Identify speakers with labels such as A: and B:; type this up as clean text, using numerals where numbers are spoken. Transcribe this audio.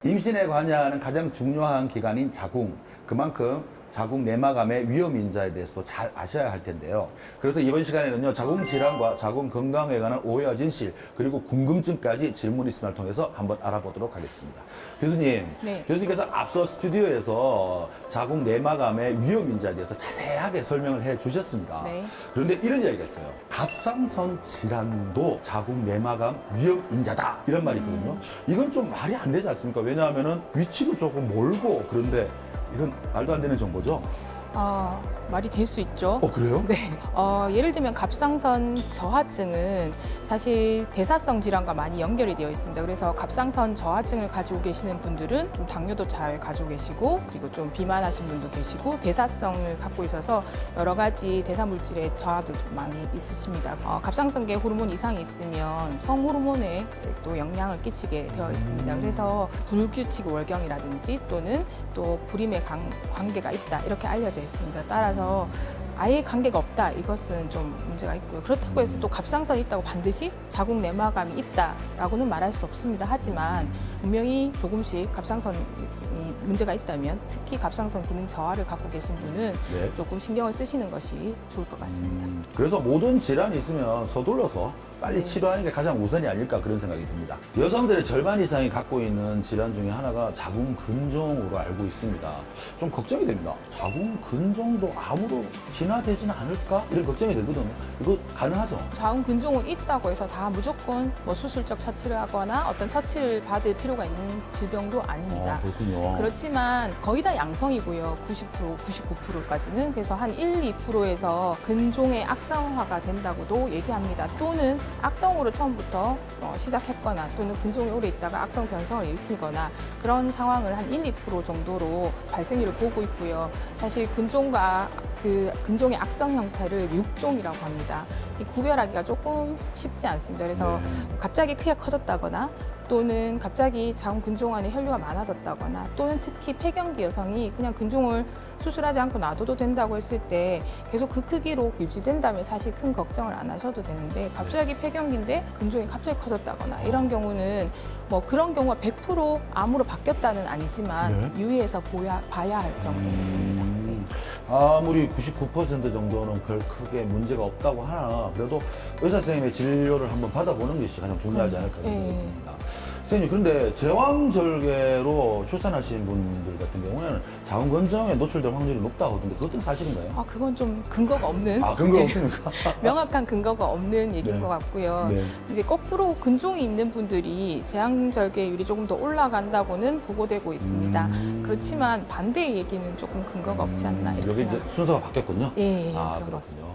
A: 임신에 관여하는 가장 중요한 기간인 자궁, 그만큼 자궁 내막암의 위험 인자에 대해서도 잘 아셔야 할 텐데요. 그래서 이번 시간에는요, 자궁 질환과 자궁 건강에 관한 오해와 진실, 그리고 궁금증까지 질문 리스트를 통해서 한번 알아보도록 하겠습니다. 교수님,
B: 네.
A: 교수님께서 앞서 스튜디오에서 자궁 내막암의 위험 인자에 대해서 자세하게 설명을 해 주셨습니다.
B: 네.
A: 그런데 이런 이야기가 있어요. 갑상선 질환도 자궁 내막암 위험 인자다, 이런 말이 있거든요. 이건 좀 말이 안 되지 않습니까? 왜냐하면은 위치도 조금 멀고, 그런데 이건 말도 안 되는 정보죠?
B: 말이 될 수 있죠.
A: 그래요?
B: 네. 예를 들면 갑상선 저하증은 사실 대사성 질환과 많이 연결이 되어 있습니다. 그래서 갑상선 저하증을 가지고 계시는 분들은 좀 당뇨도 잘 가지고 계시고, 그리고 좀 비만하신 분도 계시고, 대사성을 갖고 있어서 여러 가지 대사 물질의 저하도 좀 많이 있으십니다. 갑상선계 호르몬 이상이 있으면 성 호르몬에 또 영향을 끼치게 되어 있습니다. 그래서 불규칙 월경이라든지 또는 또 불임의 관계가 있다, 이렇게 알려져 있습니다. 따라서 아예 관계가 없다, 이것은 좀 문제가 있고요. 그렇다고 해서 또 갑상선이 있다고 반드시 자궁 내막암이 있다라고는 말할 수 없습니다. 하지만 분명히 조금씩 갑상선이 문제가 있다면, 특히 갑상선 기능 저하를 갖고 계신 분은
A: 네.
B: 조금 신경을 쓰시는 것이 좋을 것 같습니다.
A: 그래서 모든 질환이 있으면 서둘러서 빨리
B: 네.
A: 치료하는 게 가장 우선이 아닐까, 그런 생각이 듭니다. 여성들의 절반 이상이 갖고 있는 질환 중에 하나가 자궁 근종으로 알고 있습니다. 좀 걱정이 됩니다. 자궁 근종도 암으로 진화되지는 않을까? 이런 걱정이 되거든요. 이거 가능하죠?
B: 자궁 근종은 있다고 해서 다 무조건 뭐 수술적 처치를 하거나 어떤 처치를 받을 필요가 있는 질병도 아닙니다.
A: 그렇군요.
B: 그렇지만 거의 다 양성이고요. 90%, 99%까지는. 그래서 한 1, 2%에서 근종의 악성화가 된다고도 얘기합니다. 또는 악성으로 처음부터 시작했거나, 또는 근종이 오래 있다가 악성 변성을 일으키거나, 그런 상황을 한 1, 2% 정도로 발생률을 보고 있고요. 사실 근종과 그 근종의 악성 형태를 육종이라고 합니다. 이 구별하기가 조금 쉽지 않습니다. 그래서 갑자기 크게 커졌다거나, 또는 갑자기 자궁 근종 안에 혈류가 많아졌다거나, 또는 특히 폐경기 여성이 그냥 근종을 수술하지 않고 놔둬도 된다고 했을 때 계속 그 크기로 유지된다면 사실 큰 걱정을 안 하셔도 되는데, 갑자기 폐경기인데 근종이 갑자기 커졌다거나 이런 경우는 뭐 그런 경우가 100% 암으로 바뀌었다는 아니지만 유의해서 봐야 할 정도입니다.
A: 아무리 99% 정도는 별 크게 문제가 없다고 하나, 그래도 의사 선생님의 진료를 한번 받아보는 것이 가장 중요하지 않을까 생각합니다. 선생님, 그런데 제왕절개로 출산하신 분들 같은 경우에는 자궁 근종에 노출될 확률이 높다고 하던데, 그것도 사실인가요?
B: 그건 좀 근거가 없는.
A: 근거 없습니까?
B: 명확한 근거가 없는 얘기인
A: 네.
B: 것 같고요.
A: 네.
B: 이제 거꾸로 근종이 있는 분들이 제왕절개율이 조금 더 올라간다고는 보고되고 있습니다. 그렇지만 반대의 얘기는 조금 근거가 없지 않나, 이렇게
A: 여기 이제
B: 생각합니다.
A: 순서가 바뀌었군요.
B: 예, 그런 것
A: 그렇군요.